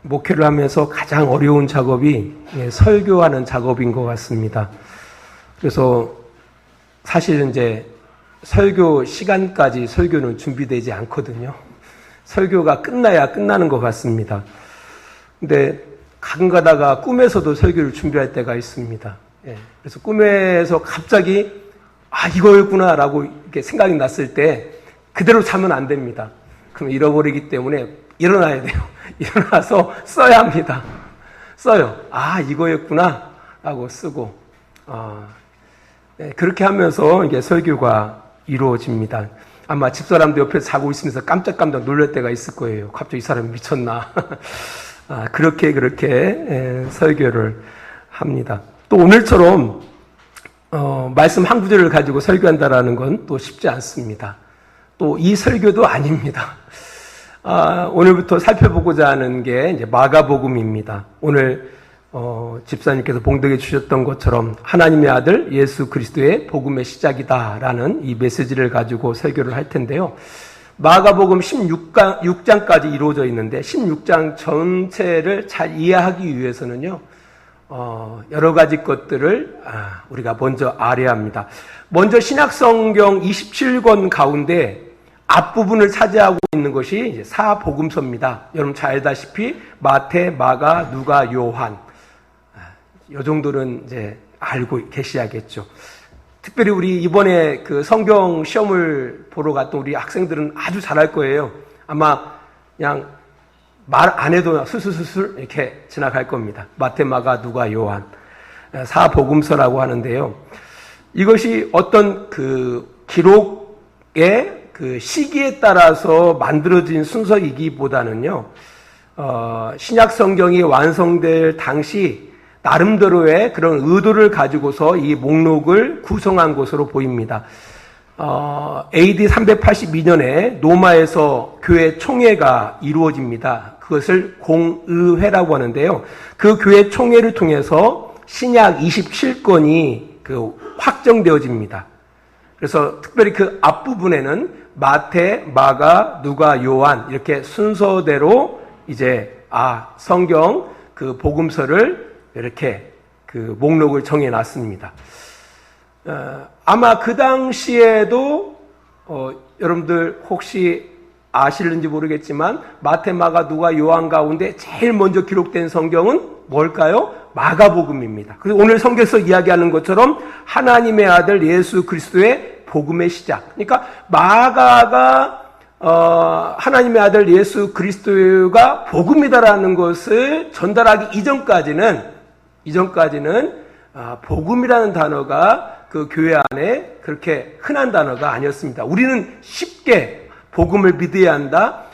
목회를 하면서 가장 어려운 작업이 설교하는 작업인 것 같습니다. 그래서 사실 이제 설교 시간까지 설교는 준비되지 않거든요. 설교가 끝나야 끝나는 것 같습니다. 근데 가끔 가다가 꿈에서도 설교를 준비할 때가 있습니다. 그래서 꿈에서 갑자기 이거였구나 라고 이렇게 생각이 났을 때 그대로 자면 안 됩니다. 그럼 잃어버리기 때문에 일어나야 돼요. 일어나서 써야 합니다. 써요. 이거였구나 라고 쓰고 그렇게 하면서 이게 설교가 이루어집니다. 아마 집사람도 옆에서 자고 있으면서 깜짝깜짝 놀랄 때가 있을 거예요. 갑자기 이 사람이 미쳤나. 그렇게 설교를 합니다. 또 오늘처럼 말씀 한 구절을 가지고 설교한다라는 건 또 쉽지 않습니다. 또 이 설교도 아닙니다. 오늘부터 살펴보고자 하는 게 이제 마가복음입니다. 오늘 집사님께서 봉독해 주셨던 것처럼 하나님의 아들 예수 그리스도의 복음의 시작이다라는 이 메시지를 가지고 설교를 할 텐데요. 마가복음 16장까지 이루어져 있는데 16장 전체를 잘 이해하기 위해서는요. 여러 가지 것들을 우리가 먼저 알아야 합니다. 먼저 신약성경 27권 가운데 앞부분을 차지하고 있는 것이 이제 사복음서입니다. 여러분 잘 알다시피 마태, 마가, 누가, 요한. 이 정도는 이제 알고 계셔야겠죠. 특별히 우리 이번에 그 성경 시험을 보러 갔던 우리 학생들은 아주 잘할 거예요. 아마 그냥 말 안 해도 술술술술 이렇게 지나갈 겁니다. 마태, 마가, 누가, 요한. 사복음서라고 하는데요. 이것이 어떤 그 기록의 그 시기에 따라서 만들어진 순서이기보다는요, 신약 성경이 완성될 당시 나름대로의 그런 의도를 가지고서 이 목록을 구성한 것으로 보입니다. AD 382년에 로마에서 교회 총회가 이루어집니다. 그것을 공의회라고 하는데요. 그 교회 총회를 통해서 신약 27권이 확정되어집니다. 그래서 특별히 그 앞부분에는 마태, 마가, 누가, 요한 이렇게 순서대로 이제 성경 그 복음서를 이렇게 그 목록을 정해 놨습니다. 아마 그 당시에도 여러분들 혹시 아실는지 모르겠지만 마태, 마가, 누가, 요한 가운데 제일 먼저 기록된 성경은 뭘까요? 마가복음입니다. 그래서 오늘 성경에서 이야기하는 것처럼 하나님의 아들 예수 그리스도의 복음의 시작. 그러니까 마가가 하나님의 아들 예수 그리스도가 복음이다라는 것을 전달하기 이전까지는 복음이라는 단어가 그 교회 안에 그렇게 흔한 단어가 아니었습니다. 우리는 쉽게 복음을 믿어야 한다.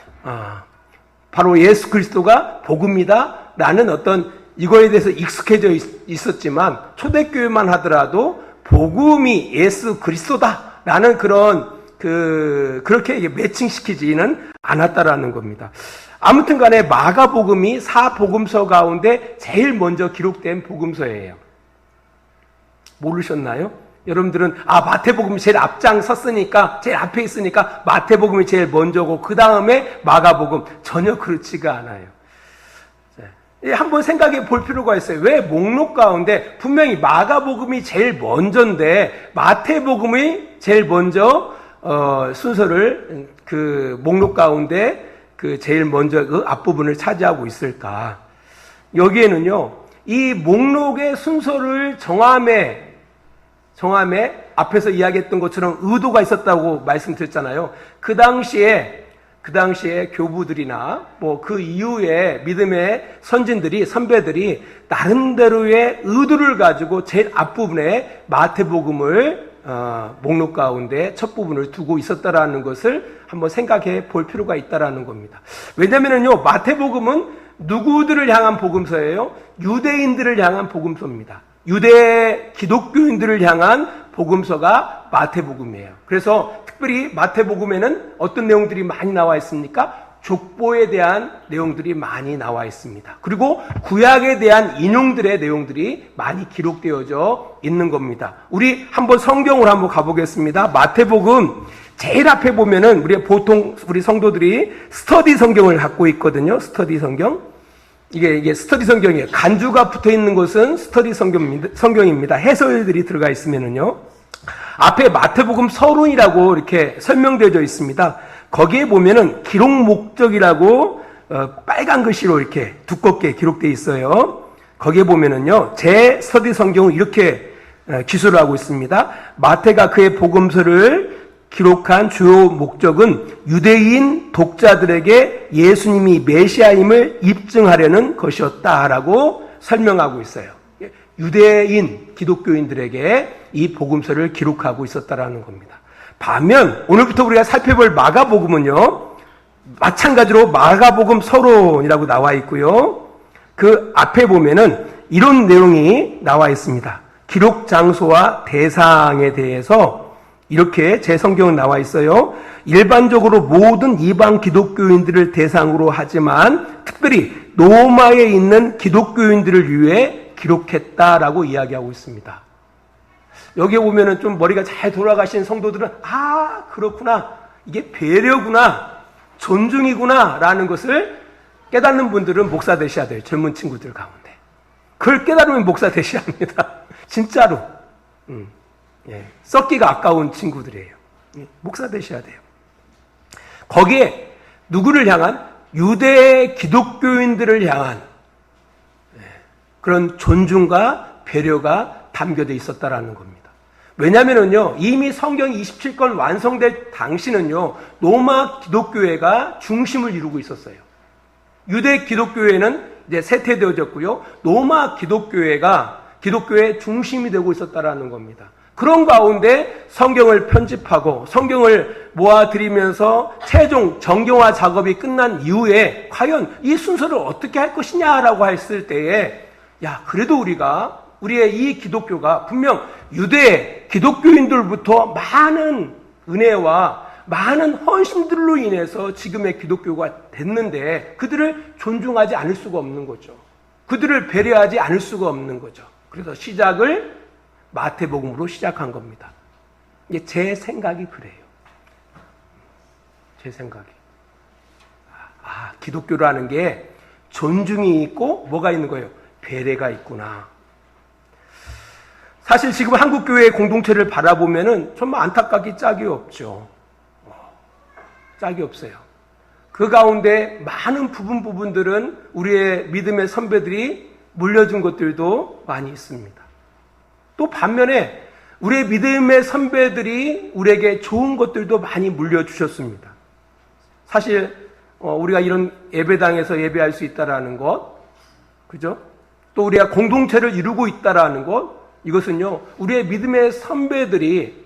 바로 예수 그리스도가 복음이다 라는 어떤 이거에 대해서 익숙해져 있었지만 초대교회만 하더라도 복음이 예수 그리스도다 라는 그렇게 매칭시키지는 않았다라는 겁니다. 아무튼 간에 마가복음이 사복음서 가운데 제일 먼저 기록된 복음서예요. 모르셨나요? 여러분들은 마태복음이 제일 앞장섰으니까 제일 앞에 있으니까 마태복음이 제일 먼저고 그 다음에 마가복음. 전혀 그렇지가 않아요. 한번 생각해 볼 필요가 있어요. 왜 목록 가운데 분명히 마가복음이 제일 먼저인데 마태복음이 제일 먼저 순서를 그 목록 가운데 그 제일 먼저 그 앞부분을 차지하고 있을까? 여기에는요, 이 목록의 순서를 정함에 앞에서 이야기했던 것처럼 의도가 있었다고 말씀드렸잖아요. 그 당시에 교부들이나 그 이후에 믿음의 선배들이 나름대로의 의도를 가지고 제일 앞부분에 마태복음을 목록 가운데 첫 부분을 두고 있었다라는 것을 한번 생각해 볼 필요가 있다라는 겁니다. 왜냐면은요, 마태복음은 누구들을 향한 복음서예요? 유대인들을 향한 복음서입니다. 유대 기독교인들을 향한 복음서가 마태복음이에요. 그래서 특별히 마태복음에는 어떤 내용들이 많이 나와 있습니까? 족보에 대한 내용들이 많이 나와 있습니다. 그리고 구약에 대한 인용들의 내용들이 많이 기록되어져 있는 겁니다. 우리 한번 성경으로 한번 가보겠습니다. 마태복음 제일 앞에 보면은 우리 성도들이 스터디 성경을 갖고 있거든요. 스터디 성경. 이게 스터디 성경이에요. 간주가 붙어 있는 것은 스터디 성경입니다. 해설들이 들어가 있으면은요. 앞에 마태복음 서론이라고 이렇게 설명되어 있습니다. 거기에 보면은 기록 목적이라고 빨간 글씨로 이렇게 두껍게 기록되어 있어요. 거기에 보면은요, 제 스터디 성경은 이렇게 기술을 하고 있습니다. 마태가 그의 복음서를 기록한 주요 목적은 유대인 독자들에게 예수님이 메시아임을 입증하려는 것이었다라고 설명하고 있어요. 유대인 기독교인들에게 이 복음서를 기록하고 있었다라는 겁니다. 반면 오늘부터 우리가 살펴볼 마가복음은요, 마찬가지로 마가복음 서론이라고 나와 있고요. 그 앞에 보면은 이런 내용이 나와 있습니다. 기록 장소와 대상에 대해서 이렇게 제 성경은 나와 있어요. 일반적으로 모든 이방 기독교인들을 대상으로 하지만 특별히 로마에 있는 기독교인들을 위해 기록했다라고 이야기하고 있습니다. 여기에 보면은 좀 머리가 잘 돌아가신 성도들은 그렇구나, 이게 배려구나, 존중이구나 라는 것을 깨닫는 분들은 목사 되셔야 돼요. 젊은 친구들 가운데 그걸 깨달으면 목사 되셔야 합니다. 진짜로 썩기가 아까운 친구들이에요. 목사 되셔야 돼요. 거기에 누구를 향한? 유대 기독교인들을 향한 그런 존중과 배려가 담겨져 있었다라는 겁니다. 왜냐하면요, 이미 성경 27권 완성될 당시는요, 로마 기독교회가 중심을 이루고 있었어요. 유대 기독교회는 이제 쇠퇴되어졌고요, 로마 기독교회가 기독교의 중심이 되고 있었다라는 겁니다. 그런 가운데 성경을 편집하고 성경을 모아드리면서 최종 정경화 작업이 끝난 이후에 과연 이 순서를 어떻게 할 것이냐라고 했을 때에 그래도 우리의 이 기독교가 분명 유대 기독교인들부터 많은 은혜와 많은 헌신들로 인해서 지금의 기독교가 됐는데 그들을 존중하지 않을 수가 없는 거죠. 그들을 배려하지 않을 수가 없는 거죠. 그래서 시작을 마태복음으로 시작한 겁니다. 이게 제 생각이 그래요. 제 생각이. 기독교라는 게 존중이 있고 뭐가 있는 거예요? 배려가 있구나. 사실 지금 한국교회의 공동체를 바라보면은 정말 안타깝기 짝이 없죠. 짝이 없어요. 그 가운데 많은 부분들은 우리의 믿음의 선배들이 물려준 것들도 많이 있습니다. 또 반면에 우리의 믿음의 선배들이 우리에게 좋은 것들도 많이 물려주셨습니다. 사실 우리가 이런 예배당에서 예배할 수 있다라는 것, 그죠? 또 우리가 공동체를 이루고 있다라는 것, 이것은요, 우리의 믿음의 선배들이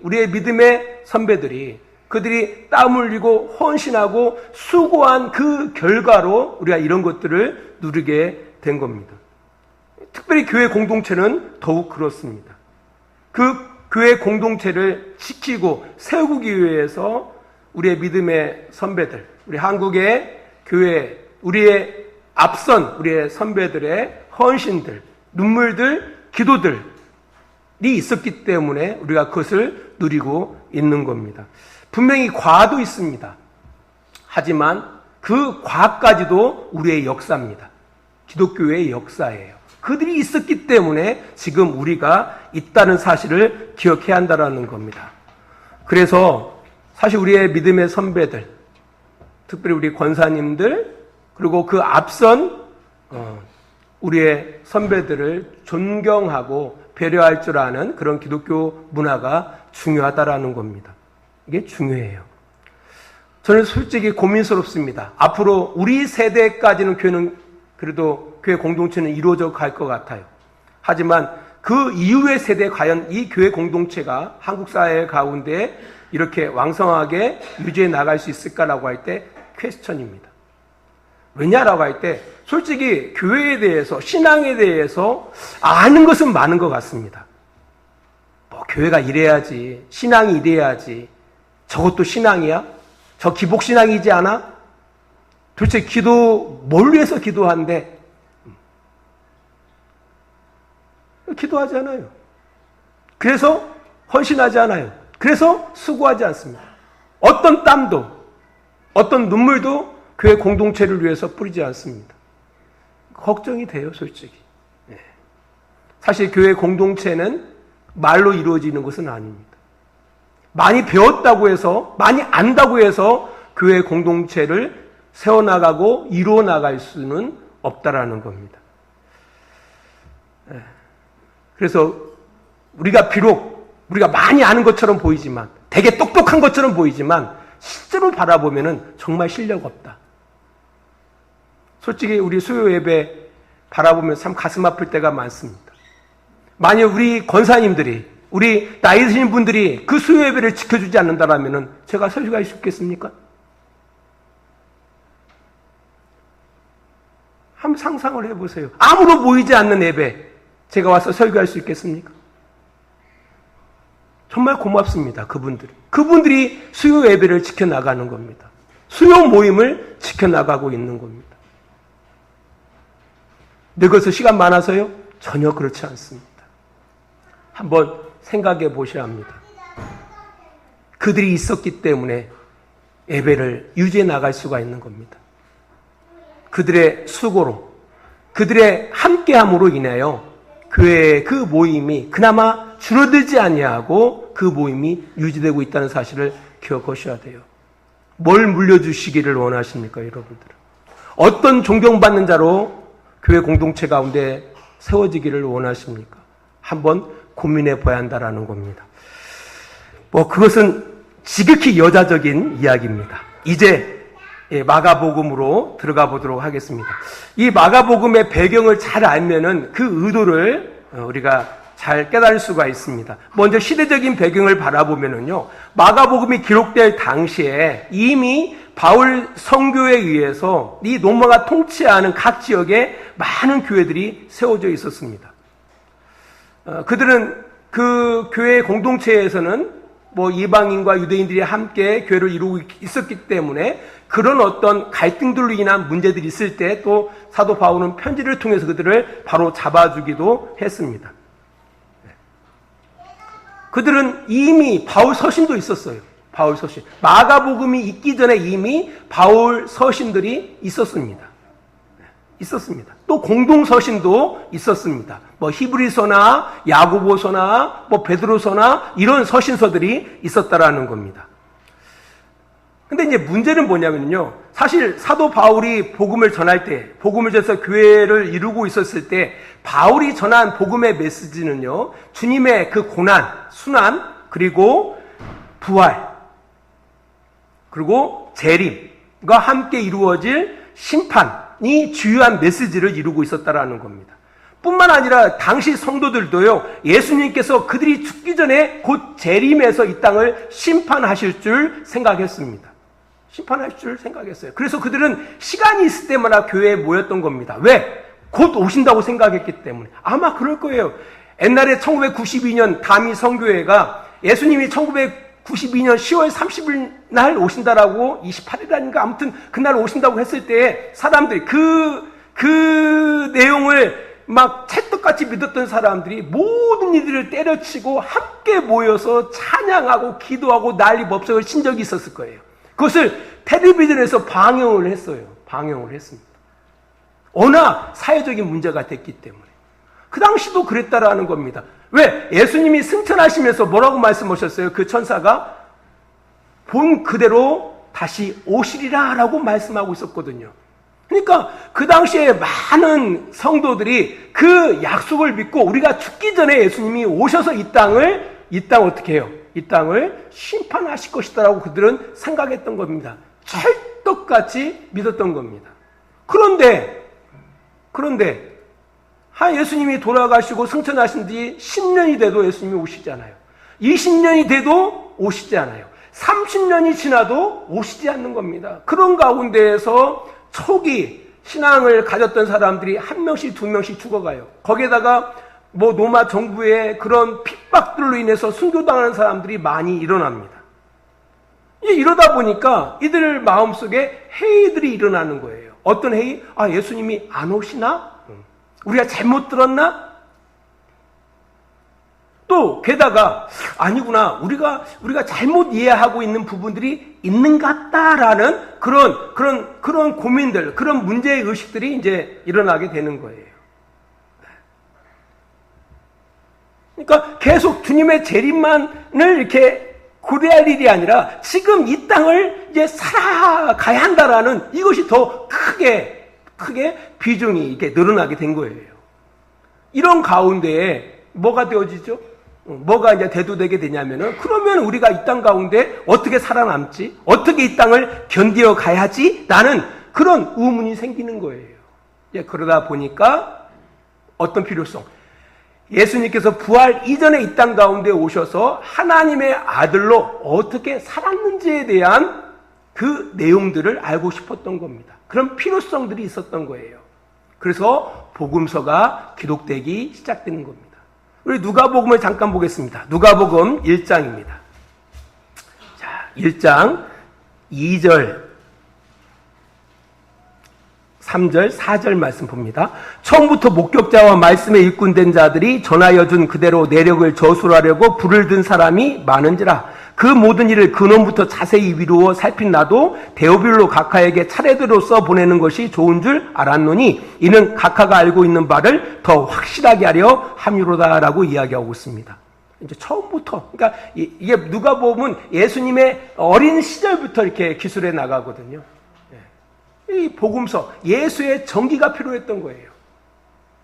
그들이 땀 흘리고 헌신하고 수고한 그 결과로 우리가 이런 것들을 누리게 된 겁니다. 특별히 교회 공동체는 더욱 그렇습니다. 그 교회 공동체를 지키고 세우기 위해서 우리의 믿음의 선배들, 우리 한국의 교회, 우리의 선배들의 헌신들, 눈물들, 기도들이 있었기 때문에 우리가 그것을 누리고 있는 겁니다. 분명히 과도 있습니다. 하지만 그 과까지도 우리의 역사입니다. 기독교의 역사예요. 그들이 있었기 때문에 지금 우리가 있다는 사실을 기억해야 한다는 겁니다. 그래서 사실 우리의 믿음의 선배들, 특별히 우리 권사님들, 그리고 그 앞선 우리의 선배들을 존경하고 배려할 줄 아는 그런 기독교 문화가 중요하다라는 겁니다. 이게 중요해요. 저는 솔직히 고민스럽습니다. 앞으로 우리 세대까지는 교회 공동체는 이루어져 갈 것 같아요. 하지만 그 이후의 세대에 과연 이 교회 공동체가 한국 사회 가운데 이렇게 왕성하게 유지해 나갈 수 있을까라고 할 때 퀘스천입니다. 왜냐라고 할 때 솔직히 교회에 대해서, 신앙에 대해서 아는 것은 많은 것 같습니다. 교회가 이래야지, 신앙이 이래야지, 저것도 신앙이야? 저 기복신앙이지 않아? 도대체 뭘 위해서 기도한대? 기도하지 않아요. 그래서 헌신하지 않아요. 그래서 수고하지 않습니다. 어떤 땀도, 어떤 눈물도 교회 공동체를 위해서 뿌리지 않습니다. 걱정이 돼요, 솔직히. 사실 교회 공동체는 말로 이루어지는 것은 아닙니다. 많이 배웠다고 해서, 많이 안다고 해서 교회 공동체를 세워나가고 이루어나갈 수는 없다라는 겁니다. 그래서 우리가 비록 우리가 많이 아는 것처럼 보이지만, 되게 똑똑한 것처럼 보이지만 실제로 바라보면은 정말 실력 없다. 솔직히 우리 수요 예배 바라보면 참 가슴 아플 때가 많습니다. 만약 우리 권사님들이, 우리 나이 드신 분들이 그 수요 예배를 지켜주지 않는다라면은 제가 설교할 수 있겠습니까? 한번 상상을 해보세요. 아무로 보이지 않는 예배 제가 와서 설교할 수 있겠습니까? 정말 고맙습니다. 그분들이 수요 예배를 지켜나가는 겁니다. 수요 모임을 지켜나가고 있는 겁니다. 늙어서 시간 많아서요? 전혀 그렇지 않습니다. 한번 생각해 보셔야 합니다. 그들이 있었기 때문에 예배를 유지해 나갈 수가 있는 겁니다. 그들의 수고로, 그들의 함께함으로 인하여 교회의 그 모임이 그나마 줄어들지 아니하고 그 모임이 유지되고 있다는 사실을 기억하셔야 돼요. 뭘 물려주시기를 원하십니까, 여러분들은? 어떤 존경받는 자로 교회 공동체 가운데 세워지기를 원하십니까? 한번 고민해 봐야 한다라는 겁니다. 그것은 지극히 여자적인 이야기입니다. 이제 마가복음으로 들어가 보도록 하겠습니다. 이 마가복음의 배경을 잘 알면은 그 의도를 우리가 잘 깨달을 수가 있습니다. 먼저 시대적인 배경을 바라보면은요, 마가복음이 기록될 당시에 이미 바울 선교에 의해서 이 로마가 통치하는 각 지역에 많은 교회들이 세워져 있었습니다. 그들은 그 교회 공동체에서는 이방인과 유대인들이 함께 교회를 이루고 있었기 때문에 그런 어떤 갈등들로 인한 문제들이 있을 때 또 사도 바울은 편지를 통해서 그들을 바로 잡아주기도 했습니다. 그들은 이미 바울 서신도 있었어요. 바울 서신. 마가복음이 있기 전에 이미 바울 서신들이 있었습니다. 또 공동 서신도 있었습니다. 히브리서나 야고보서나 베드로서나 이런 서신서들이 있었다라는 겁니다. 근데 이제 문제는 뭐냐면요. 사실 사도 바울이 복음을 전할 때, 복음을 전해서 교회를 이루고 있었을 때 바울이 전한 복음의 메시지는요, 주님의 그 고난, 순환, 그리고 부활, 그리고 재림과 함께 이루어질 심판이 주요한 메시지를 이루고 있었다라는 겁니다. 뿐만 아니라 당시 성도들도요, 예수님께서 그들이 죽기 전에 곧 재림해서 이 땅을 심판하실 줄 생각했습니다. 그래서 그들은 시간이 있을 때마다 교회에 모였던 겁니다. 왜? 곧 오신다고 생각했기 때문에. 아마 그럴 거예요. 옛날에 1992년 다미 선교회가 예수님이 1992년 10월 30일 날 오신다라고 28일인가 아무튼 그날 오신다고 했을 때 사람들이 그 내용을 막 찰떡같이 믿었던 사람들이 모든 이들을 때려치고 함께 모여서 찬양하고 기도하고 난리 법석을 친 적이 있었을 거예요. 그것을 텔레비전에서 방영을 했습니다. 워낙 사회적인 문제가 됐기 때문에. 그 당시도 그랬다라는 겁니다. 왜? 예수님이 승천하시면서 뭐라고 말씀하셨어요? 그 천사가 본 그대로 다시 오시리라 라고 말씀하고 있었거든요. 그러니까 그 당시에 많은 성도들이 그 약속을 믿고 우리가 죽기 전에 예수님이 오셔서 이 땅을 어떻게 해요? 이 땅을 심판하실 것이다라고 그들은 생각했던 겁니다. 찰떡같이 믿었던 겁니다. 그런데 예수님이 돌아가시고 승천하신 뒤 10년이 돼도 예수님이 오시지 않아요. 20년이 돼도 오시지 않아요. 30년이 지나도 오시지 않는 겁니다. 그런 가운데에서 초기 신앙을 가졌던 사람들이 한 명씩 두 명씩 죽어가요. 거기에다가 로마 정부의 그런 핍박들로 인해서 순교당하는 사람들이 많이 일어납니다. 이러다 보니까 이들 마음속에 회의들이 일어나는 거예요. 어떤 회의? 예수님이 안 오시나? 우리가 잘못 들었나? 또 게다가 아니구나, 우리가 잘못 이해하고 있는 부분들이 있는 것 같다라는 그런 고민들, 그런 문제의식들이 이제 일어나게 되는 거예요. 그러니까 계속 주님의 재림만을 이렇게 고려할 일이 아니라 지금 이 땅을 이제 살아가야 한다라는 이것이 더 크게 비중이 이렇게 늘어나게 된 거예요. 이런 가운데에 뭐가 되어지죠? 뭐가 이제 대두되게 되냐면은, 그러면 우리가 이 땅 가운데 어떻게 살아남지? 어떻게 이 땅을 견디어 가야지? 라는 그런 의문이 생기는 거예요. 그러다 보니까 어떤 필요성? 예수님께서 부활 이전에 이 땅 가운데 오셔서 하나님의 아들로 어떻게 살았는지에 대한 그 내용들을 알고 싶었던 겁니다. 그런 필요성들이 있었던 거예요. 그래서 복음서가 기록되기 시작되는 겁니다. 우리 누가복음을 잠깐 보겠습니다. 누가복음 1장입니다. 자, 1장 2절, 3절, 4절 말씀 봅니다. 처음부터 목격자와 말씀에 일꾼된 자들이 전하여 준 그대로 내력을 저술하려고 불을 든 사람이 많은지라. 그 모든 일을 근원부터 자세히 미루어 살핀 나도 데오빌로 각하에게 차례대로 써보내는 것이 좋은 줄 알았노니 이는 각하가 알고 있는 바를 더 확실하게 하려 함유로다라고 이야기하고 있습니다. 이제 처음부터, 그러니까 이게 누가 보면 예수님의 어린 시절부터 이렇게 기술해 나가거든요. 이 복음서, 예수의 전기가 필요했던 거예요.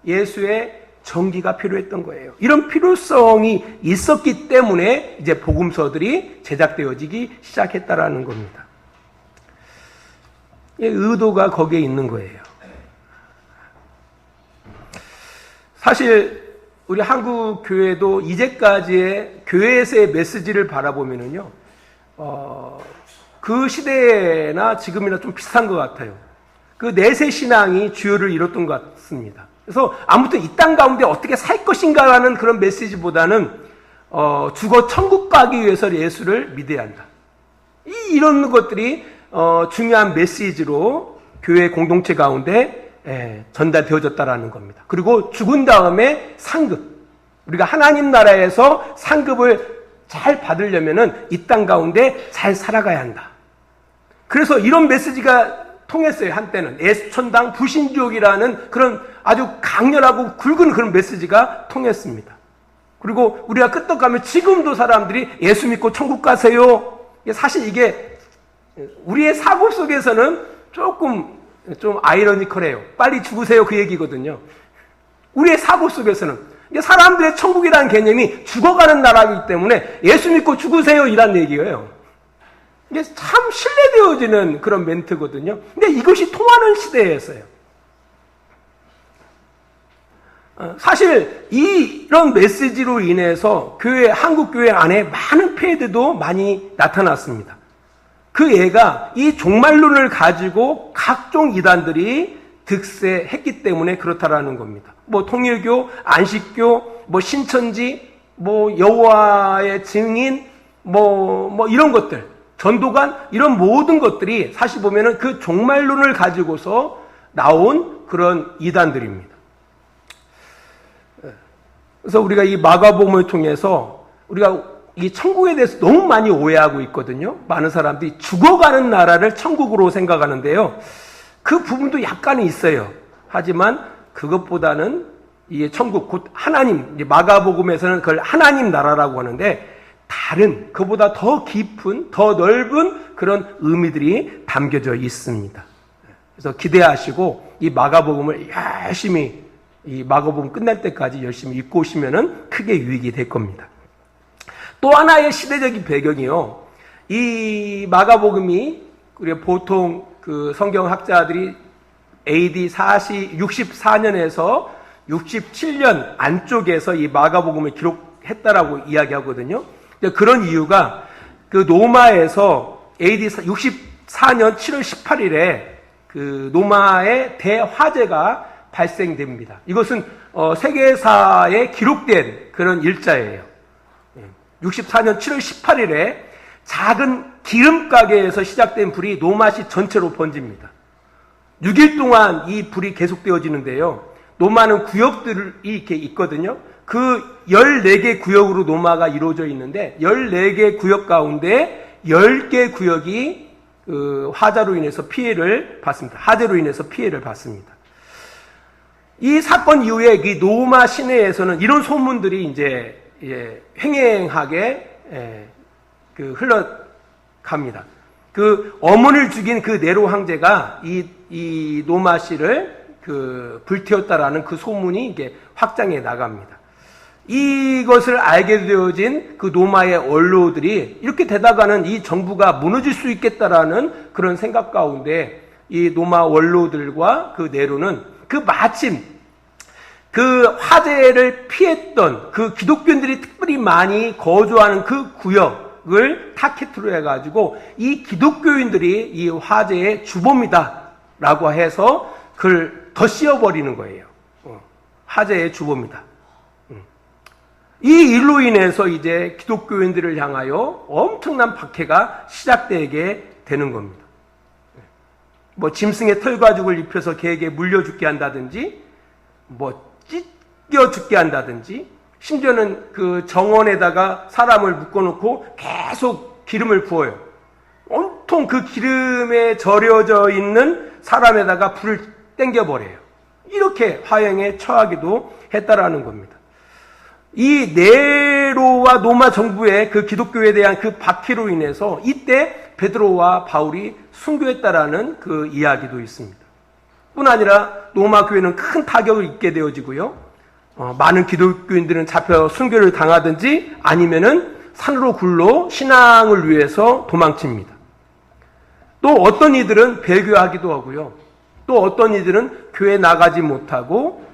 예수의 전기가 필요했던 거예요. 이런 필요성이 있었기 때문에 이제 복음서들이 제작되어지기 시작했다라는 겁니다. 의도가 거기에 있는 거예요. 사실 우리 한국 교회도 이제까지의 교회에서의 메시지를 바라보면은요, 그 시대나 지금이나 좀 비슷한 것 같아요. 그 내세 신앙이 주요를 이뤘던 것 같습니다. 그래서 아무튼 이 땅 가운데 어떻게 살 것인가라는 그런 메시지보다는 죽어 천국 가기 위해서 예수를 믿어야 한다. 이런 것들이 중요한 메시지로 교회 공동체 가운데 전달되어졌다라는 겁니다. 그리고 죽은 다음에 상급, 우리가 하나님 나라에서 상급을 잘 받으려면은 이 땅 가운데 잘 살아가야 한다. 그래서 이런 메시지가 통했어요. 한때는 예수천당 불신주옥이라는 그런 아주 강렬하고 굵은 그런 메시지가 통했습니다. 그리고 우리가 끄떡하면 지금도 사람들이 예수 믿고 천국 가세요. 사실 이게 우리의 사고 속에서는 좀 아이러니컬해요. 빨리 죽으세요 그 얘기거든요. 우리의 사고 속에서는 사람들의 천국이라는 개념이 죽어가는 나라이기 때문에 예수 믿고 죽으세요 이란 얘기예요. 이게 참 신뢰되어지는 그런 멘트거든요. 근데 이것이 통하는 시대였어요. 사실 이런 메시지로 인해서 한국 교회 안에 많은 폐해도 많이 나타났습니다. 그 예가 이 종말론을 가지고 각종 이단들이 득세했기 때문에 그렇다라는 겁니다. 뭐 통일교, 안식교, 뭐 신천지, 뭐 여호와의 증인, 뭐 이런 것들, 전도관, 이런 모든 것들이 사실 보면은 그 종말론을 가지고서 나온 그런 이단들입니다. 그래서 우리가 이 마가복음을 통해서 우리가 이 천국에 대해서 너무 많이 오해하고 있거든요. 많은 사람들이 죽어가는 나라를 천국으로 생각하는데요. 그 부분도 약간은 있어요. 하지만 그것보다는 이 천국, 곧 하나님, 마가복음에서는 그걸 하나님 나라라고 하는데 다른, 그보다 더 깊은, 더 넓은 그런 의미들이 담겨져 있습니다. 그래서 기대하시고 이 마가복음을 열심히, 이 마가복음 끝날 때까지 열심히 읽고 오시면은 크게 유익이 될 겁니다. 또 하나의 시대적인 배경이요. 이 마가복음이 우리가 보통 그 성경학자들이 AD 64년에서 67년 안쪽에서 이 마가복음을 기록했다라고 이야기하거든요. 그런 이유가 그 로마에서 AD 64년 7월 18일에 그 로마의 대화재가 발생됩니다. 이것은 세계사에 기록된 그런 일자예요. 64년 7월 18일에 작은 기름가게에서 시작된 불이 로마시 전체로 번집니다. 6일 동안 이 불이 계속되어지는데요. 로마는 구역들이 이렇게 있거든요. 그 14개 구역으로 로마가 이루어져 있는데 14개 구역 가운데 10개 구역이 그 화재로 인해서 피해를 받습니다. 화재로 인해서 피해를 받습니다. 이 사건 이후에 이 노마 시내에서는 이런 소문들이 이제 횡행하게 그 흘러갑니다. 그 어머니를 죽인 그 네로 황제가 이 노마 씨를 그 불태웠다라는 그 소문이 이게 확장해 나갑니다. 이것을 알게 되어진 그 노마의 원로들이 이렇게 되다가는 이 정부가 무너질 수 있겠다라는 그런 생각 가운데 이 노마 원로들과 그 네로는 그 마침 그 화재를 피했던 그 기독교인들이 특별히 많이 거주하는 그 구역을 타겟으로 해가지고 이 기독교인들이 이 화재의 주범이다라고 해서 그걸 더 씌워버리는 거예요. 화재의 주범이다. 이 일로 인해서 이제 기독교인들을 향하여 엄청난 박해가 시작되게 되는 겁니다. 뭐 짐승의 털 가죽을 입혀서 개에게 물려 죽게 한다든지, 뭐 찢겨 죽게 한다든지, 심지어는 그 정원에다가 사람을 묶어놓고 계속 기름을 부어요. 온통 그 기름에 절여져 있는 사람에다가 불을 땡겨버려요. 이렇게 화형에 처하기도 했다라는 겁니다. 이 네로와 노마 정부의 그 기독교에 대한 그 박해로 인해서 이때 베드로와 바울이 순교했다라는 그 이야기도 있습니다. 뿐 아니라 노마 교회는 큰 타격을 입게 되어지고요. 많은 기독교인들은 잡혀 순교를 당하든지 아니면은 산으로 굴러 신앙을 위해서 도망칩니다. 또 어떤 이들은 배교하기도 하고요. 또 어떤 이들은 교회 나가지 못하고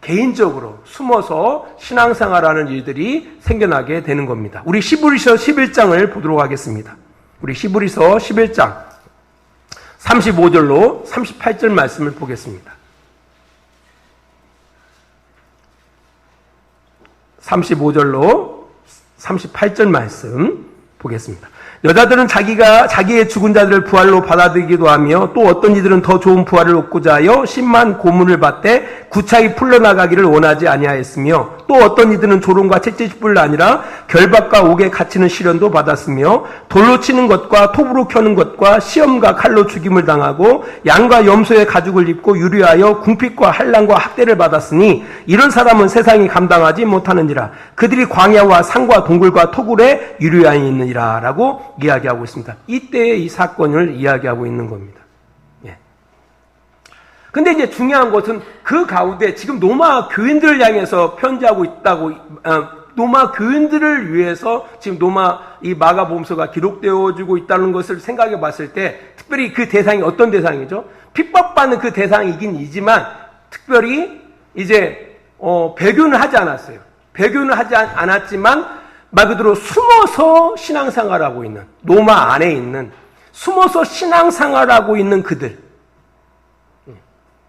개인적으로 숨어서 신앙생활하는 일들이 생겨나게 되는 겁니다. 우리 히브리서 11장을 보도록 하겠습니다. 우리 히브리서 11장 35절로 38절 말씀을 보겠습니다. 35절로 38절 말씀 보겠습니다. 여자들은 자기의 죽은 자들을 부활로 받아들이기도 하며 또 어떤 이들은 더 좋은 부활을 얻고자 하여 심한 고문을 받되 구차히 풀려나가기를 원하지 아니하였으며 또 어떤 이들은 조롱과 채찍뿐 아니라 결박과 옥에 갇히는 시련도 받았으며 돌로 치는 것과 톱으로 켜는 것과 시험과 칼로 죽임을 당하고 양과 염소의 가죽을 입고 유리하여 궁핍과 환난과 학대를 받았으니 이런 사람은 세상이 감당하지 못하느니라. 그들이 광야와 산과 동굴과 토굴에 유리하여 있느니라 라고 이야기하고 있습니다. 이때의 이 사건을 이야기하고 있는 겁니다. 예. 근데 이제 중요한 것은 그 가운데 지금 노마 교인들을 향해서 편지하고 있다고, 노마 교인들을 위해서 지금 노마 이 마가복음서가 기록되어지고 있다는 것을 생각해 봤을 때 특별히 그 대상이 어떤 대상이죠? 핍박받는 그 대상이긴 이지만 특별히 이제 배교는 하지 않았어요. 배교는 하지 않았지만 말 그대로 숨어서 신앙생활하고 있는, 노마 안에 있는 숨어서 신앙생활하고 있는 그들,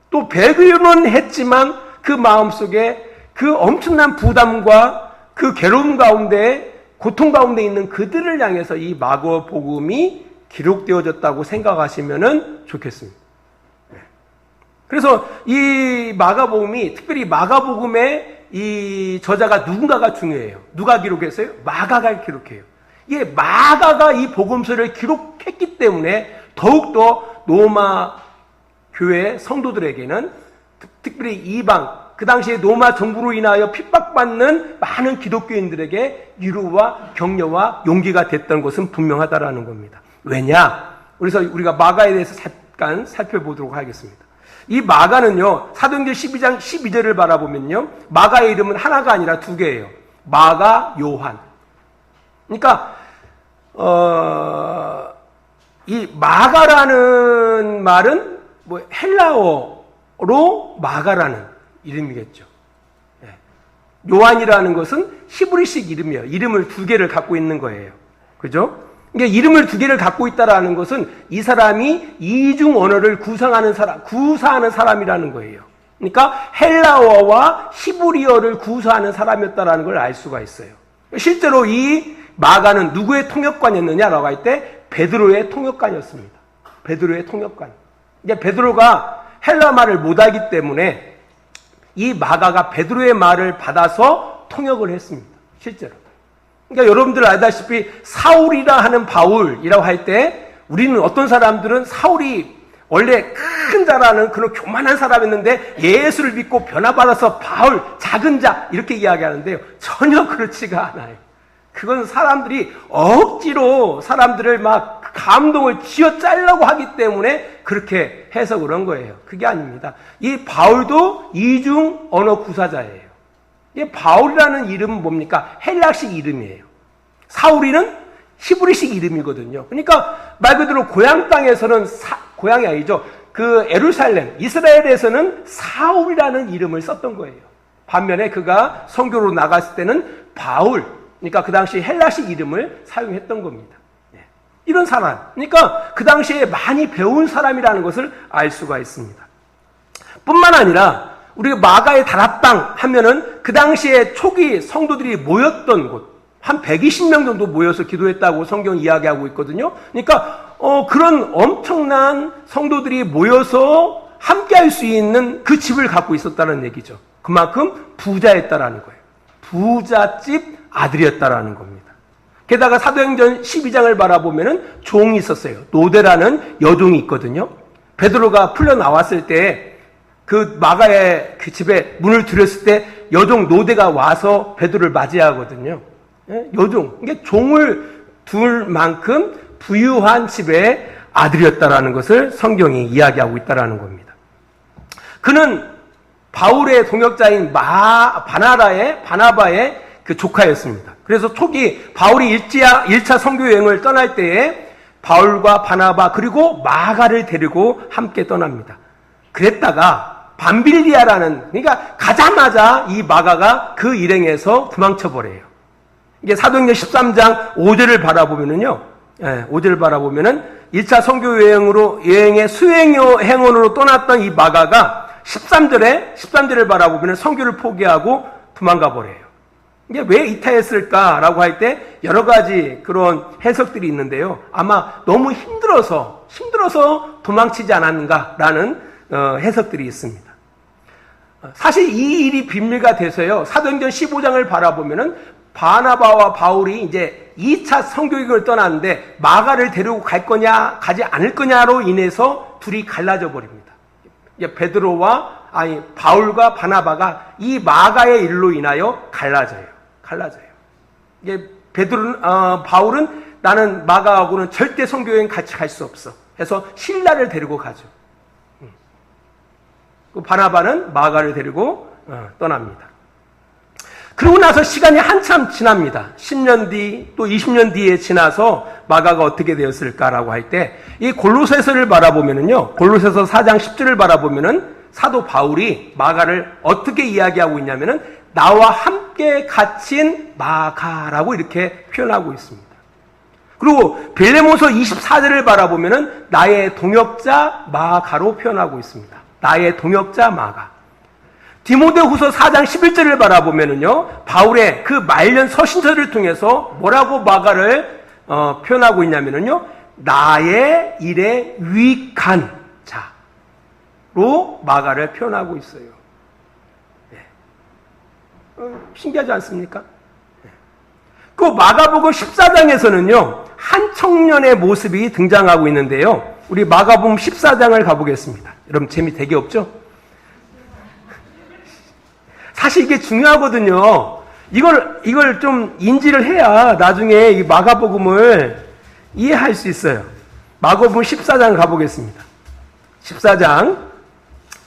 또 배교는 했지만 그 마음속에 그 엄청난 부담과 그 괴로움 가운데, 고통 가운데 있는 그들을 향해서 이 마가복음이 기록되어졌다고 생각하시면 좋겠습니다. 그래서 이 마가복음이, 특별히 마가복음의 이 저자가 누군가가 중요해요. 누가 기록했어요? 마가가 기록해요. 이게 마가가 이 복음서를 기록했기 때문에 더욱더 로마 교회 성도들에게는, 특별히 이방, 그 당시에 로마 정부로 인하여 핍박받는 많은 기독교인들에게 위로와 격려와 용기가 됐던 것은 분명하다라는 겁니다. 왜냐? 그래서 우리가 마가에 대해서 잠깐 살펴보도록 하겠습니다. 이 마가는요, 사도행전 12장 12절을 바라보면요, 마가의 이름은 하나가 아니라 두 개예요. 마가, 요한. 그러니까 이 마가라는 말은 뭐 헬라어로 마가라는 이름이겠죠. 요한이라는 것은 히브리식 이름이에요. 이름을 두 개를 갖고 있는 거예요. 그죠? 그러니까 이름을 두 개를 갖고 있다라는 것은 이 사람이 이중 언어를 구사하는 사람이라는 거예요. 그러니까 헬라어와 히브리어를 구사하는 사람이었다라는 걸 알 수가 있어요. 실제로 이 마가는 누구의 통역관이었느냐라고 할 때 베드로의 통역관이었습니다. 베드로의 통역관. 이제 베드로가 헬라 말을 못하기 때문에 이 마가가 베드로의 말을 받아서 통역을 했습니다. 실제로. 그러니까 여러분들 알다시피 사울이라 하는 바울이라고 할 때 우리는 어떤 사람들은 사울이 원래 큰 자라는 그런 교만한 사람이었는데 예수를 믿고 변화받아서 바울 작은 자 이렇게 이야기하는데요. 전혀 그렇지가 않아요. 그건 사람들이 억지로 사람들을 막 감동을 쥐어짜려고 하기 때문에 그렇게 해서 그런 거예요. 그게 아닙니다. 이 바울도 이중 언어 구사자예요. 이 바울이라는 이름은 뭡니까? 헬라식 이름이에요. 사울이는 히브리식 이름이거든요. 그러니까 말 그대로 고향 땅에서는 고향이 아니죠. 그 예루살렘, 이스라엘에서는 사울이라는 이름을 썼던 거예요. 반면에 그가 선교로 나갔을 때는 바울, 그러니까 그 당시 헬라식 이름을 사용했던 겁니다. 이런 사람, 그러니까 그 당시에 많이 배운 사람이라는 것을 알 수가 있습니다. 뿐만 아니라 우리 마가의 다락방 하면은 그 당시에 초기 성도들이 모였던 곳, 한 120명 정도 모여서 기도했다고 성경 이야기하고 있거든요. 그러니까 그런 엄청난 성도들이 모여서 함께할 수 있는 그 집을 갖고 있었다는 얘기죠. 그만큼 부자였다라는 거예요. 부잣집 아들이었다라는 겁니다. 게다가 사도행전 12장을 바라보면은 종이 있었어요. 노대라는 여종이 있거든요. 베드로가 풀려 나왔을 때 그 마가의 그 집에 문을 들였을 때 여종 노대가 와서 베드로를 맞이하거든요. 여종, 이게 종을 둘 만큼 부유한 집의 아들이었다라는 것을 성경이 이야기하고 있다라는 겁니다. 그는 바울의 동역자인 바나바의 그 조카였습니다. 그래서 초기 바울이 1차 선교 여행을 떠날 때에 바울과 바나바 그리고 마가를 데리고 함께 떠납니다. 그랬다가 밤빌리아라는, 그러니까 가자마자 이 마가가 그 일행에서 도망쳐버려요. 이게 사도행전 13장 5절을 바라보면은요, 5절을 바라보면은 1차 선교 여행의 수행 행원으로 떠났던 이 마가가 13절을 바라보면은 선교를 포기하고 도망가 버려요. 이게 왜 이탈했을까라고 할 때 여러 가지 그런 해석들이 있는데요. 아마 너무 힘들어서 도망치지 않았는가라는 해석들이 있습니다. 사실 이 일이 비밀가 돼서요. 사도행전 15장을 바라보면은 바나바와 바울이 이제 2차 선교여행을 떠났는데 마가를 데리고 갈 거냐 가지 않을 거냐로 인해서 둘이 갈라져 버립니다. 이제 바울과 바나바가 이 마가의 일로 인하여 갈라져요. 이게 바울은 나는 마가하고는 절대 선교여행 같이 갈 수 없어. 해서 신라를 데리고 가죠. 그 바나바는 마가를 데리고 떠납니다. 그러고 나서 시간이 한참 지납니다. 10년 뒤, 또 20년 뒤에 지나서 마가가 어떻게 되었을까라고 할 때, 이 골로새서를 바라보면은요, 골로새서 4장 10절을 바라보면은 사도 바울이 마가를 어떻게 이야기하고 있냐면은, 나와 함께 갇힌 마가라고 이렇게 표현하고 있습니다. 그리고 빌레몬서 24절을 바라보면은 나의 동역자 마가로 표현하고 있습니다. 나의 동역자 마가. 디모데후서 4장 11절을 바라보면은요, 바울의 그 말년 서신서를 통해서 뭐라고 마가를 표현하고 있냐면은요, 나의 일에 유익한 자로 마가를 표현하고 있어요. 신기하지 않습니까? 그 마가복음 14장에서는요, 한 청년의 모습이 등장하고 있는데요, 우리 마가복음 14장을 가보겠습니다. 여러분 재미 되게 없죠? 사실 이게 중요하거든요. 이걸 좀 인지를 해야 나중에 이 마가복음을 이해할 수 있어요. 마가복음 14장 가보겠습니다. 14장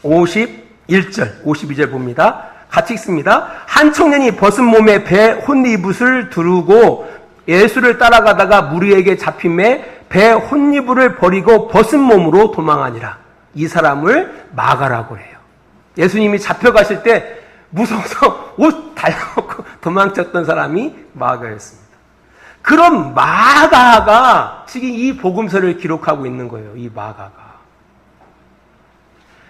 51절, 52절 봅니다. 같이 읽습니다. 한 청년이 벗은 몸에 배 혼이붓을 두르고 예수를 따라가다가 무리에게 잡힘에 배 혼이붓을 버리고 벗은 몸으로 도망하니라. 이 사람을 마가라고 해요. 예수님이 잡혀가실 때 무서워서 옷 달라놓고 도망쳤던 사람이 마가였습니다. 그런 마가가 지금 이 복음서를 기록하고 있는 거예요. 이 마가가.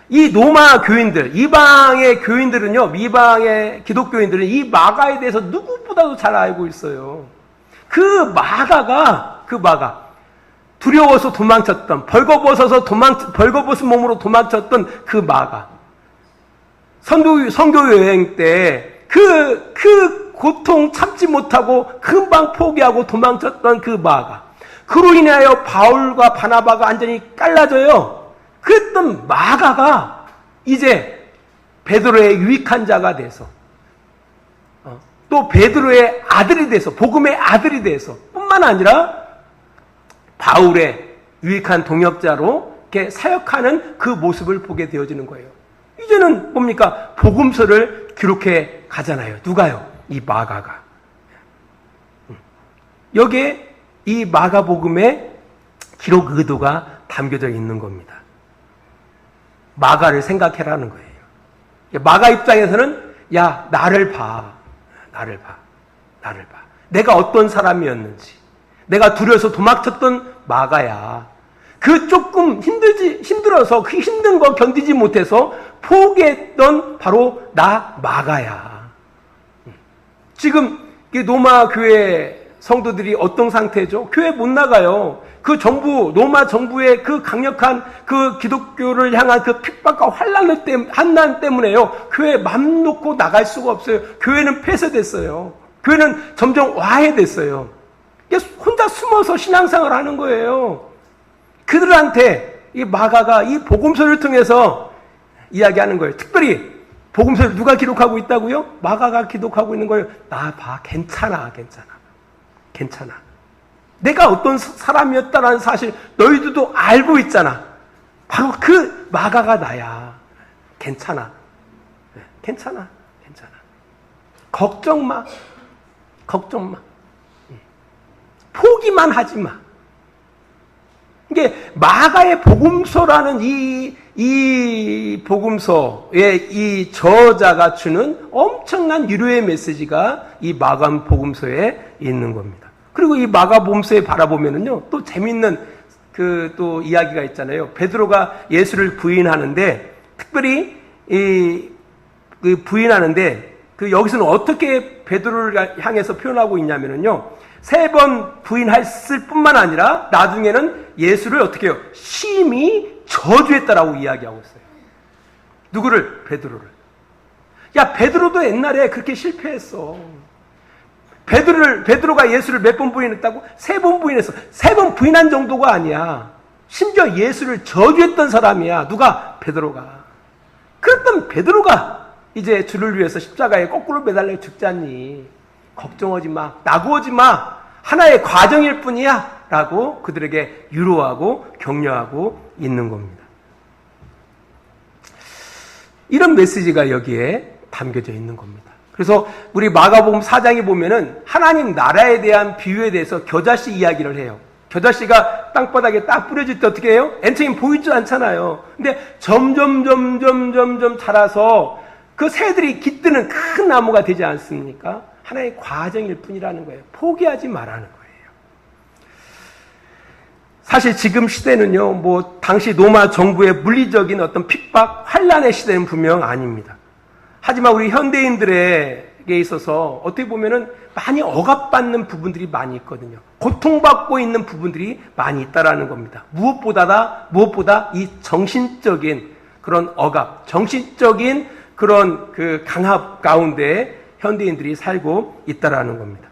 이 로마 교인들, 이방의 교인들은요, 이방의 기독교인들은 이 마가에 대해서 누구보다도 잘 알고 있어요. 그 마가 두려워서 도망쳤던, 벌거벗은 몸으로 도망쳤던 그 마가. 선교 여행 때 그 고통 참지 못하고 금방 포기하고 도망쳤던 그 마가. 그로 인하여 바울과 바나바가 완전히 갈라져요. 그랬던 마가가 이제 베드로의 유익한 자가 돼서 또 베드로의 아들이 돼서 복음의 아들이 돼서 뿐만 아니라 바울의 유익한 동역자로 이렇게 사역하는 그 모습을 보게 되어지는 거예요. 이제는 뭡니까? 복음서를 기록해 가잖아요. 누가요? 이 마가가. 여기에 이 마가복음의 기록 의도가 담겨져 있는 겁니다. 마가를 생각해라는 거예요. 마가 입장에서는 야, 나를 봐. 내가 어떤 사람이었는지. 내가 두려워서 도망쳤던 마가야. 그 조금 힘들어서 그 힘든 거 견디지 못해서 포기했던 바로 나 마가야. 지금 로마 교회 성도들이 어떤 상태죠? 교회 못 나가요. 그 정부, 로마 정부의 그 강력한 그 기독교를 향한 그 핍박과 환난 때문에요. 교회 맘 놓고 나갈 수가 없어요. 교회는 폐쇄됐어요. 교회는 점점 와해됐어요. 혼자 숨어서 신앙생활을 하는 거예요. 그들한테 이 마가가 이 복음서를 통해서 이야기하는 거예요. 특별히 복음서를 누가 기록하고 있다고요? 마가가 기록하고 있는 거예요. 나 봐, 괜찮아. 내가 어떤 사람이었다라는 사실 너희들도 알고 있잖아. 바로 그 마가가 나야. 괜찮아. 걱정 마. 포기만 하지 마. 이게 마가의 복음서라는 이 복음서의 이 저자가 주는 엄청난 위로의 메시지가 이 마가 복음서에 있는 겁니다. 그리고 이 마가 복음서에 바라보면은요, 또 재밌는 또 이야기가 있잖아요. 베드로가 예수를 부인하는데, 특별히 그 부인하는데, 여기서는 어떻게 베드로를 향해서 표현하고 있냐면은요, 3번 부인했을 뿐만 아니라 나중에는 예수를 어떻게 해요? 심히 저주했다라고 이야기하고 있어요. 누구를? 베드로를. 야, 베드로도 옛날에 그렇게 실패했어. 베드로가 예수를 몇 번 부인했다고? 3번 부인했어. 3번 부인한 정도가 아니야. 심지어 예수를 저주했던 사람이야. 누가? 베드로가. 그랬던 베드로가 이제 주를 위해서 십자가에 거꾸로 매달려 죽잖니. 걱정하지 마. 낙오하지 마. 하나의 과정일 뿐이야. 라고 그들에게 위로하고 격려하고 있는 겁니다. 이런 메시지가 여기에 담겨져 있는 겁니다. 그래서 우리 마가복음 4장에 보면은 하나님 나라에 대한 비유에 대해서 겨자씨 이야기를 해요. 겨자씨가 땅바닥에 딱 뿌려질 때 어떻게 해요? 엔처인 보이지 않잖아요. 근데 점점 자라서 그 새들이 깃드는 큰 나무가 되지 않습니까? 하나의 과정일 뿐이라는 거예요. 포기하지 말라는 거예요. 사실 지금 시대는요, 당시 로마 정부의 물리적인 어떤 핍박, 환란의 시대는 분명 아닙니다. 하지만 우리 현대인들에게 있어서 어떻게 보면은 많이 억압받는 부분들이 많이 있거든요. 고통받고 있는 부분들이 많이 있다라는 겁니다. 무엇보다 이 정신적인 그런 억압, 정신적인 그런 그 강압 가운데 현대인들이 살고 있다라는 겁니다.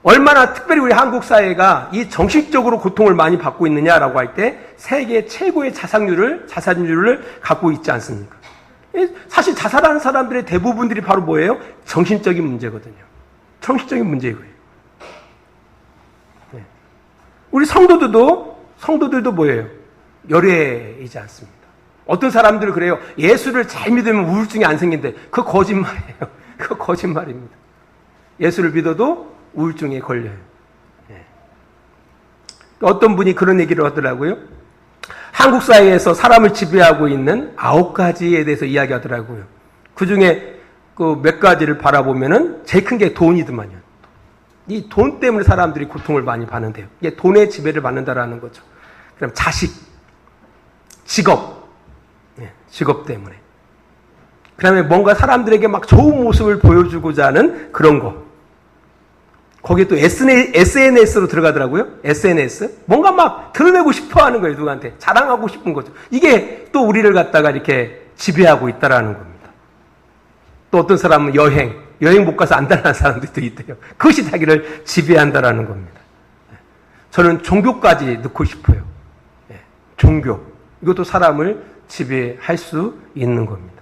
얼마나 특별히 우리 한국 사회가 이 정신적으로 고통을 많이 받고 있느냐라고 할 때 세계 최고의 자살률을 갖고 있지 않습니까? 사실 자살하는 사람들의 대부분들이 바로 뭐예요? 정신적인 문제거든요. 정신적인 문제이고요. 네. 우리 성도들도 뭐예요? 열애이지 않습니다. 어떤 사람들은 그래요. 예수를 잘 믿으면 우울증이 안 생긴대. 그거 거짓말이에요. 그거 거짓말입니다. 예수를 믿어도 우울증에 걸려요. 네. 어떤 분이 그런 얘기를 하더라고요. 한국 사회에서 사람을 지배하고 있는 9가지에 대해서 이야기하더라고요. 그 중에 그 몇 가지를 바라보면은 제일 큰 게 돈이더만요. 이 돈 때문에 사람들이 고통을 많이 받는데요. 이게 돈의 지배를 받는다라는 거죠. 그럼 자식, 직업, 직업 때문에. 그 다음에 뭔가 사람들에게 막 좋은 모습을 보여주고자 하는 그런 거. 거기에 또 SNS로 들어가더라고요. SNS. 뭔가 막 드러내고 싶어 하는 거예요, 누구한테. 자랑하고 싶은 거죠. 이게 또 우리를 갖다가 이렇게 지배하고 있다라는 겁니다. 또 어떤 사람은 여행 못 가서 안달난 사람들도 있대요. 그것이 자기를 지배한다라는 겁니다. 저는 종교까지 넣고 싶어요. 예, 종교. 이것도 사람을 지배할 수 있는 겁니다.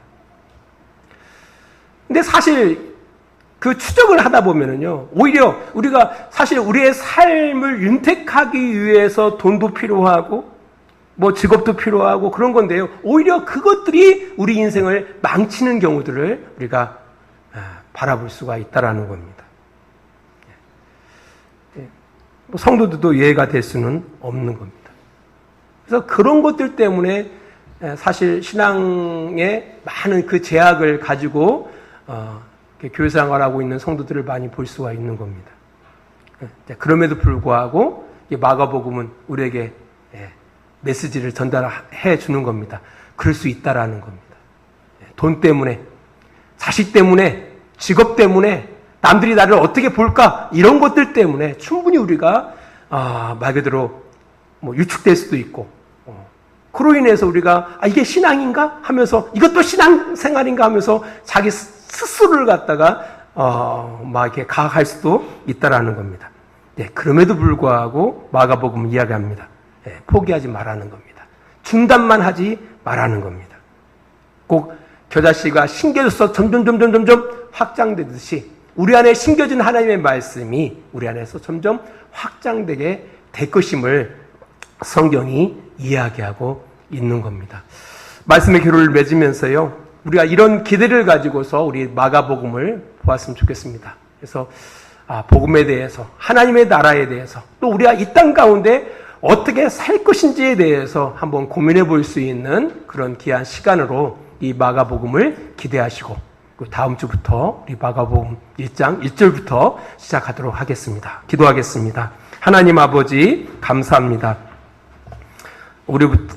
근데 사실 그 추적을 하다 보면은요, 오히려 우리가 사실 우리의 삶을 윤택하기 위해서 돈도 필요하고, 뭐 직업도 필요하고 그런 건데요. 오히려 그것들이 우리 인생을 망치는 경우들을 우리가 바라볼 수가 있다라는 겁니다. 뭐 성도들도 예외가 될 수는 없는 겁니다. 그래서 그런 것들 때문에 사실 신앙의 많은 그 제약을 가지고 교회 생활하고 있는 성도들을 많이 볼 수가 있는 겁니다. 그럼에도 불구하고 마가복음은 우리에게 메시지를 전달해 주는 겁니다. 그럴 수 있다라는 겁니다. 돈 때문에, 자식 때문에, 직업 때문에, 남들이 나를 어떻게 볼까? 이런 것들 때문에 충분히 우리가 말 그대로 뭐 유축될 수도 있고, 그로 인해서 우리가 이게 신앙인가? 하면서 이것도 신앙생활인가? 하면서 자기 스스로를 갖다가 막 이렇게 가학할 수도 있다라는 겁니다. 그럼에도 불구하고 마가복음은 이야기합니다. 포기하지 말라는 겁니다. 중단만 하지 말라는 겁니다. 꼭 겨자씨가 심겨져서 점점 확장되듯이 우리 안에 심겨진 하나님의 말씀이 우리 안에서 점점 확장되게 될 것임을 성경이 이야기하고 있는 겁니다. 말씀의 교류를 맺으면서요, 우리가 이런 기대를 가지고서 우리 마가복음을 보았으면 좋겠습니다. 그래서 복음에 대해서, 하나님의 나라에 대해서, 또 우리가 이 땅 가운데 어떻게 살 것인지에 대해서 한번 고민해 볼 수 있는 그런 귀한 시간으로 이 마가복음을 기대하시고, 다음 주부터 우리 마가복음 1장 1절부터 시작하도록 하겠습니다. 기도하겠습니다. 하나님 아버지, 감사합니다.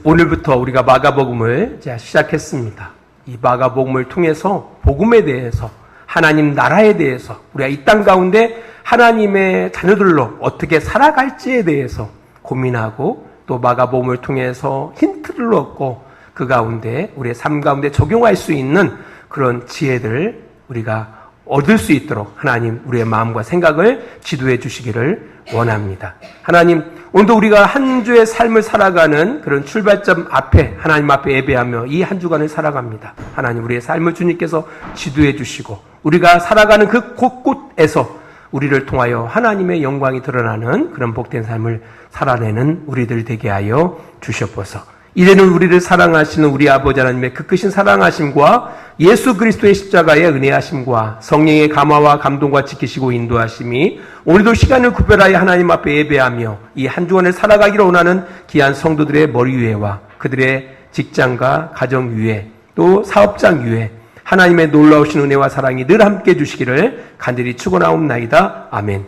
오늘부터 우리가 마가복음을 시작했습니다. 이 마가복음을 통해서 복음에 대해서, 하나님 나라에 대해서, 우리가 이 땅 가운데 하나님의 자녀들로 어떻게 살아갈지에 대해서 고민하고, 또 마가복음을 통해서 힌트를 얻고 그 가운데 우리의 삶 가운데 적용할 수 있는 그런 지혜들을 우리가 얻을 수 있도록 하나님 우리의 마음과 생각을 지도해 주시기를 원합니다. 하나님, 오늘도 우리가 한 주의 삶을 살아가는 그런 출발점 앞에 하나님 앞에 예배하며 이 한 주간을 살아갑니다. 하나님, 우리의 삶을 주님께서 지도해 주시고 우리가 살아가는 그 곳곳에서 우리를 통하여 하나님의 영광이 드러나는 그런 복된 삶을 살아내는 우리들 되게 하여 주시옵소서. 이제는 우리를 사랑하시는 우리 아버지 하나님의 그 크신 사랑하심과 예수 그리스도의 십자가의 은혜하심과 성령의 감화와 감동과 지키시고 인도하심이 오늘도 시간을 구별하여 하나님 앞에 예배하며 이 한 주간을 살아가기를 원하는 귀한 성도들의 머리 위에와 그들의 직장과 가정 위에 또 사업장 위에 하나님의 놀라우신 은혜와 사랑이 늘 함께 해주시기를 간절히 축원하옵나이다. 아멘.